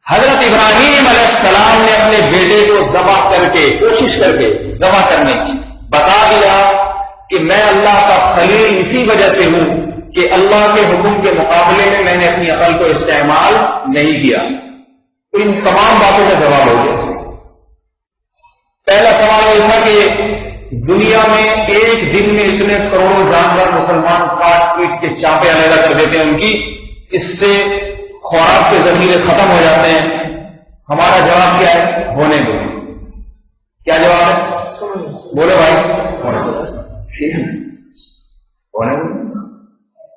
حضرت ابراہیم علیہ السلام نے اپنے بیٹے کو ذبح کر کے کوشش کر کے ذبح کرنے کی بتا دیا کہ میں اللہ کا خلیل اسی وجہ سے ہوں کہ اللہ کے حکم کے مقابلے میں نے اپنی عقل کو استعمال نہیں کیا. تو ان تمام باتوں کا جواب ہو گیا. پہلا سوال یہ تھا کہ دنیا میں ایک دن میں اتنے کروڑوں جانور مسلمان کاٹ پیٹ کے چاپے علیحدہ کر دیتے ہیں ان کی, اس سے خوراک کے ذخیرے ختم ہو جاتے ہیں. ہمارا جواب کیا ہے؟ ہونے دو. کیا جواب ہے؟ بولو بھائی. ہونے دو. ہونے دو.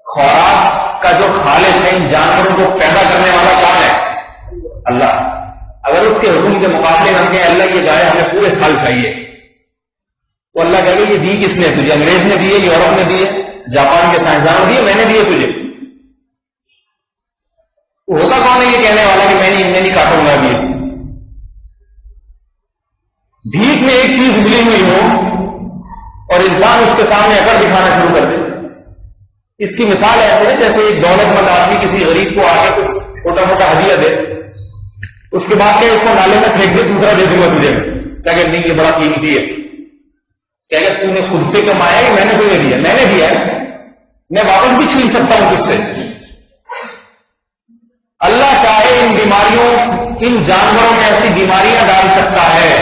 خوراک کا جو خالق ہے ان جانوروں کو پیدا کرنے والا کون ہے؟ اللہ. اگر اس کے حکم کے مقابلے میں ہم کہیں اللہ یہ گائے ہمیں پورے سال چاہیے, تو اللہ کہے گا یہ دی کس نے تجھے؟ انگریز نے دیے, یورپ نے دیے, جاپان کے سائنسدانوں نے دیے, میں نے دیے تجھے. ہوگا کون ہے یہ کہنے والا کہ میں نہیں کاٹوں گا ابھی. بھیک میں ایک چیز ملی ہوئی ہو اور انسان اس کے سامنے اکڑ دکھانا شروع کر دے. اس کی مثال ایسے ہے جیسے ایک دولت مند آدمی کسی غریب کو آ کے کچھ چھوٹا موٹا ہدیہ دے, اس کے بعد کہ اس کو نالے میں پھینک دے, دوسرا دے دوں گا تجھے. کیا کہ نہیں یہ بڑا قیمتی ہے. کیا کہ تم نے خود سے کمایا کہ میں نے تمہیں دیا؟ میں نے دیا ہے, میں واپس بھی چھین سکتا ہوں تجھ سے. اللہ چاہے ان بیماریوں, ان جانوروں میں ایسی بیماریاں ڈال سکتا ہے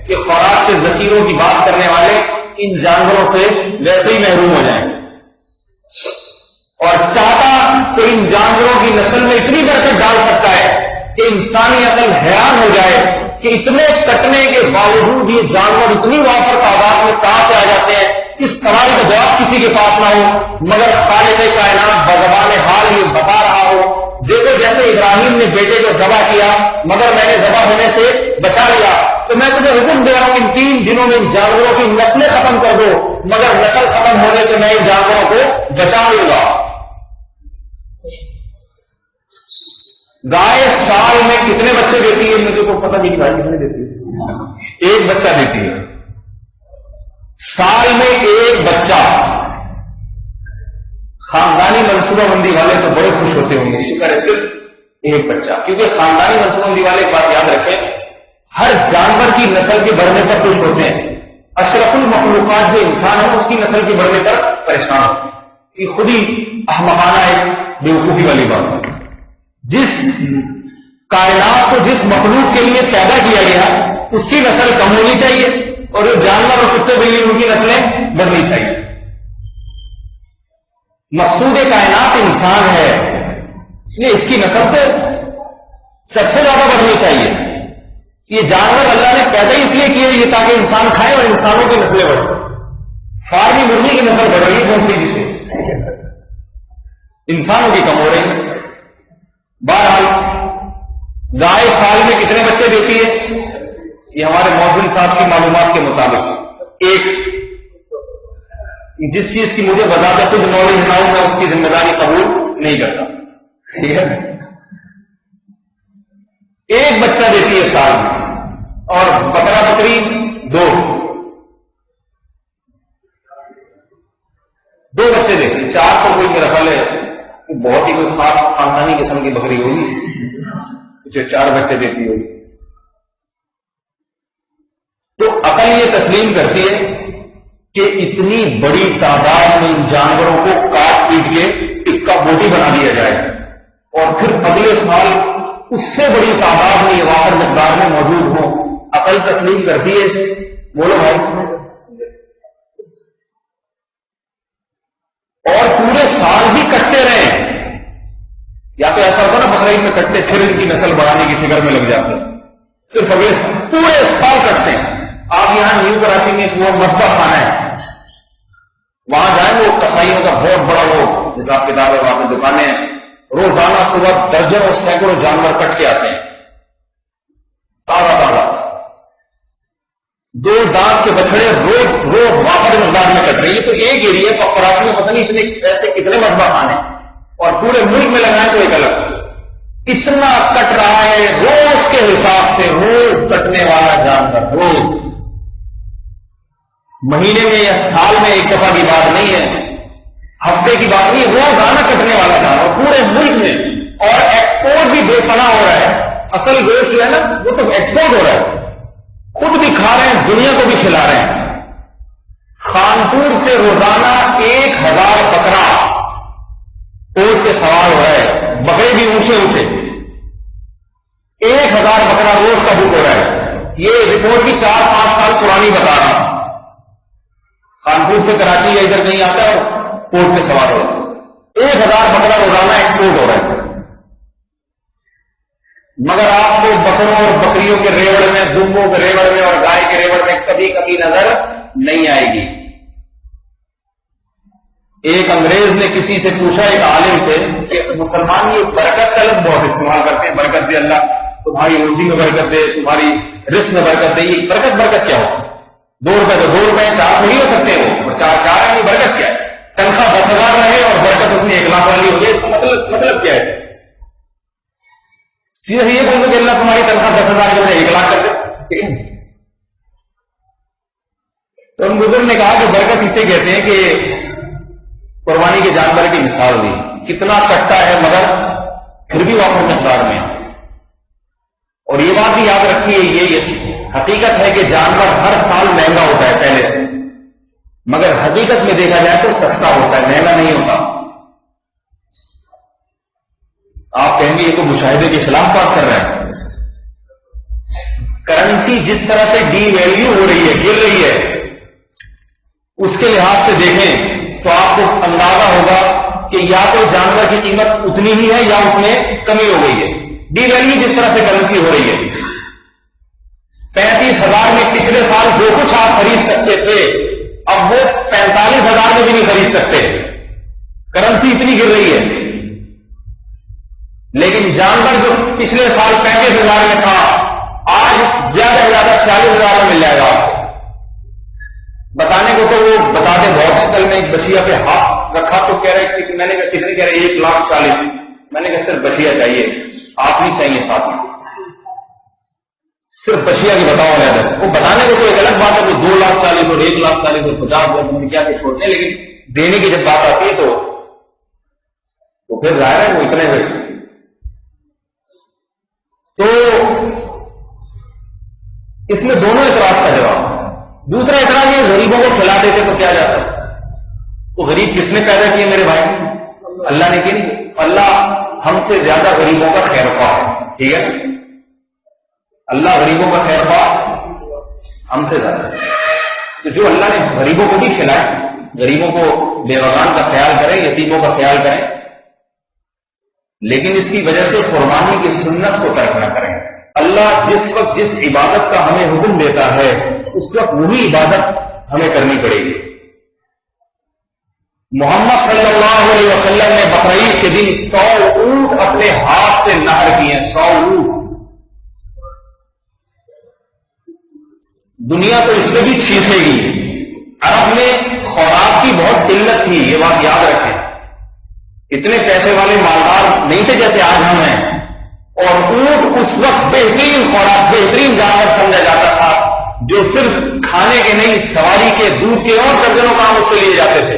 کہ خوراک کے ذخیروں کی بات کرنے والے ان جانوروں سے ویسے ہی محروم ہو جائیں. اور چاہتا تو ان جانوروں کی نسل میں اتنی برکت ڈال سکتا ہے کہ انسانی عقل حیران ہو جائے کہ اتنے کٹنے کے باوجود یہ جانور اتنی وافر تعداد میں کہاں سے آ جاتے ہیں. اس سوال کا جواب کسی کے پاس نہ ہو, مگر خالق کائنات بزبان حال یہ بتا رہا ہو. دیکھو جیسے ابراہیم نے بیٹے کو ذبح کیا مگر میں نے ذبح ہونے سے بچا لیا, تو میں تمہیں حکم دے رہا ہوں ان 3 دنوں میں ان جانوروں کی نسلیں ختم کر دو, مگر نسل ختم ہونے سے میں ان جانوروں کو بچا لوں گا. گائے سال میں کتنے بچے دیتی ہے؟ مجھے کو پتہ نہیں کہ بھائی کتنے دیتی ہے. ایک بچہ دیتی ہے سال میں, ایک بچہ. خاندانی منصوبہ بندی والے تو بڑے خوش ہوتے ہوں گے, شکر ہے صرف ایک بچہ. کیونکہ خاندانی منصوبہ بندی والے ایک بات یاد رکھیں, ہر جانور کی نسل کے بڑھنے پر خوش ہوتے ہیں. اشرف المخلوقات جو انسان ہے اس کی نسل کے بڑھنے پر پریشان ہوتے ہیں. یہ خود ہی احمقانہ ایک بیوقوفی والی بات ہے. جس کائنات کو جس مخلوق کے لیے پیدا کیا گیا اس کی نسل کم ہونی چاہیے, اور جو جانور اور کتے بلی ان کی نسلیں بڑھنی چاہیے. مقصود کائنات انسان ہے, اس لیے اس کی نسل تو سب سے زیادہ بڑھنی چاہیے. یہ جانور اللہ نے پیدا ہی اس لیے کیے یہ تاکہ انسان کھائے اور انسانوں کی نسلیں بڑھیں. فارمی مرغی کی نسل بڑھ رہی ہے بہت تیزی سے, انسانوں کی کم ہو رہی ہے. بہرحال گائے سال میں کتنے بچے دیتی ہے؟ یہ ہمارے مؤذن صاحب کی معلومات کے مطابق ایک. جس چیز کی مجھے بذات خود نالج نہ ہو میں اس کی ذمہ داری قبول نہیں کرتا. ٹھیک ہے, ایک بچہ دیتی ہے سال میں, اور بکرا بکری 2 بچے دیتی ہے. 4 تو کوئی میرا خیال ہے بہت ہی کوئی خاص خاندانی قسم کی بکری ہوگی جو 4 بچے دیتی ہوگی. تو عقل یہ تسلیم کرتی ہے کہ اتنی بڑی تعداد میں ان جانوروں کو کاٹ پیٹ کے ٹکا بوٹی بنا دیا جائے, اور پھر اگلے سال اس سے بڑی تعداد میں یہ وافر مقدار میں موجود ہوں. عقل تسلیم کرتی ہے اسے. بولو بھائی. اور پورے سال بھی کٹتے رہے, یا تو ایسا ہوتا نا بقرعید میں کٹتے پھر ان کی نسل بڑھانے کی فکر میں لگ جاتے ہیں, صرف اگلے پورے سال کٹتے ہیں. آپ یہاں نیو کراچی میں ایک وہ مسبہ خانہ ہے, وہاں جائیں وہ کسائیوں کا بہت بڑا وہ حساب کتاب ہے, وہاں پہ دکانیں ہیں. روزانہ صبح درجن اور سینکڑوں جانور کٹ کے آتے ہیں تازہ تازہ. 2 دانت کے بچڑے روز وافر مقدار میں کٹ رہے ہیں. یہ تو ایک ایریا ہے, کراچی میں پتہ نہیں اتنے ایسے کتنے مسبہ خانے ہیں, اور پورے ملک میں لگائیں تو ایک الگ. اتنا کٹ رہا ہے روز کے حساب سے, روز کٹنے والا جانور روز. مہینے میں یا سال میں ایک دفعہ کی بات نہیں ہے, ہفتے کی بات نہیں ہے, روزانہ کٹنے والا جانور پورے ملک میں. اور ایکسپورٹ بھی بے پناہ ہو رہا ہے. اصل گوشت جو ہے نا وہ تو ایکسپورٹ ہو رہا ہے، خود بھی کھا رہے ہیں، دنیا کو بھی کھلا رہے ہیں۔ خانپور سے روزانہ 1000 بکرا اونٹ پہ سوار ہو رہا ہے، بکرے بھی اونچے اونچے، 1000 بکرا روز کا بک ہو رہا ہے۔ یہ رپورٹ بھی 4-5 سال پرانی بتا رہا ہوں۔ خانپور سے کراچی یا ادھر نہیں آتا ہے، پورٹ پہ سوار ہو رہا ہے، 1000 بکرا روزانہ ایکسپورٹ ہو رہا ہے۔ مگر آپ کو بکروں اور بکریوں کے ریوڑ میں، دمبوں کے ریوڑ میں اور گائے کے ریوڑ میں کبھی کبھی نظر نہیں آئے گی۔ ایک انگریز نے کسی سے پوچھا، ایک عالم سے، کہ مسلمان یہ برکت کا لفظ بہت استعمال کرتے ہیں، برکت دے اللہ، تمہاری روزی میں برکت دے، تمہاری رزق میں برکت دے، یہ برکت کیا ہو؟ 2 روپے تو 2 روپے 4 تھوڑی ہو سکتے ہیں، وہ 4 ہے، یہ برکت کیا ہے؟ تنخواہ 10,000 رہے اور برکت اس میں 1 لاکھ والی ہو گئی، اس کا مطلب کیا ہے؟ سیدھا یہ بول دو کہ اللہ تمہاری تنخواہ 10,000 کے بجائے 1 لاکھ کر دے، ٹھیک ہے؟ تو ہم بزرگ نے کہا کہ برکت اسے کہتے ہیں کہ قربانی کے جانور کی مثال دی، کتنا کٹتا ہے مگر پھر بھی واپس مقدار میں۔ اور یہ بات بھی یاد رکھیے، یہ حقیقت ہے کہ جانور ہر سال مہنگا ہوتا ہے پہلے سے، مگر حقیقت میں دیکھا جائے تو سستا ہوتا ہے، مہنگا نہیں ہوتا۔ آپ کہیں گے یہ تو مشاہدے کے خلاف بات کر رہے ہیں۔ کرنسی جس طرح سے ڈی ویلیو ہو رہی ہے، گر رہی ہے، اس کے لحاظ سے دیکھیں تو آپ کو اندازہ ہوگا کہ یا تو جانور کی قیمت اتنی ہی ہے یا اس میں کمی ہو گئی ہے۔ ڈی ویلیو جس طرح سے کرنسی ہو رہی ہے، 35,000 میں پچھلے سال جو کچھ آپ خرید سکتے تھے اب وہ 45,000 میں بھی نہیں خرید سکتے، کرنسی اتنی گر رہی ہے۔ لیکن جانور جو پچھلے سال 35,000 میں تھا آج زیادہ سے زیادہ 40,000 میں مل جائے گا آپ کو۔ بتانے کو تو وہ بتاتے بہت ہیں۔ کل میں ایک بچیا پہ ہاتھ رکھا تو کہہ رہے کہ میں نے کہا کتنے، کہہ رہے 1,40,000۔ میں نے کہا صرف بچیا چاہیے، آپ نہیں چاہیے ساتھ میں، صرف بچیا کی بتاؤ علیحدہ سے۔ وہ بتانے کو تو ایک الگ بات ہے، وہ 2,40,000 اور 1,40,000 اور 50,000 میں کیا کہ چھوڑنے، لیکن دینے کی جب بات آتی ہے تو پھر ظاہر ہے وہ اتنے ہوئے۔ تو اس میں دونوں اعتراض کا جواب۔ دوسرا اعتراض یہ، غریبوں کو کھلا دیتے تو کیا جاتا ہے؟ تو غریب کس نے پیدا کیے میرے بھائی؟ اللہ نے کی۔ اللہ ہم سے زیادہ غریبوں کا خیر خواہ ہے، ٹھیک ہے؟ اللہ غریبوں کا خیر خواہ ہم سے زیادہ، تو جو اللہ نے غریبوں کو بھی کھلائے، غریبوں کو بیوگان کا خیال کریں، یتیموں کا خیال کریں، لیکن اس کی وجہ سے قربانی کی سنت کو ترک نہ کریں۔ اللہ جس وقت جس عبادت کا ہمیں حکم دیتا ہے اس وقت وہی عبادت ہمیں کرنی پڑے گی۔ محمد صلی اللہ علیہ وسلم نے بقرعید کے دن 100 اونٹ اپنے ہاتھ سے نہر کیے، 100 اونٹ۔ دنیا تو اس میں بھی چیخے گی۔ عرب میں خوراک کی بہت قلت تھی، یہ بات یاد رکھیں۔ اتنے پیسے والے مالدار نہیں تھے جیسے آج ہم ہیں، اور اونٹ اس وقت بہترین خوراک، بہترین جانور سمجھا جاتا تھا، جو صرف کھانے کے نہیں، سواری کے، دودھ کے اور درجنوں کام اس سے لیے جاتے تھے۔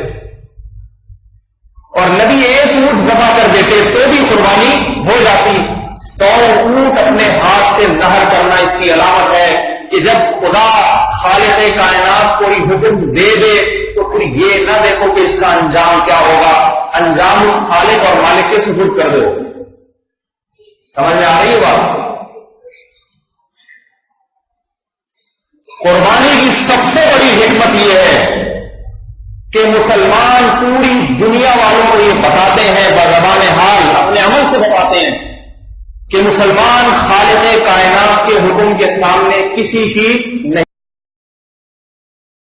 اور نبی ایک اونٹ ذبح کر دیتے تو بھی قربانی ہو جاتی۔ 100 اونٹ اپنے ہاتھ سے نہر کرنا اس کی علامت ہے کہ جب خدا خالق کائنات کوئی حکم دے دے تو پھر یہ نہ دیکھو کہ اس کا انجام کیا ہوگا، انجام اس خالق اور مالک کے سپرد کر دو۔ سمجھ میں آ رہی ہے بات؟ قربانی کی سب سے بڑی حکمت یہ ہے کہ مسلمان پوری دنیا والوں کو یہ بتاتے ہیں، بزبان حال اپنے عمل سے بتاتے ہیں کہ مسلمان خالق کائنات کے حکم کے سامنے کسی کی نہیں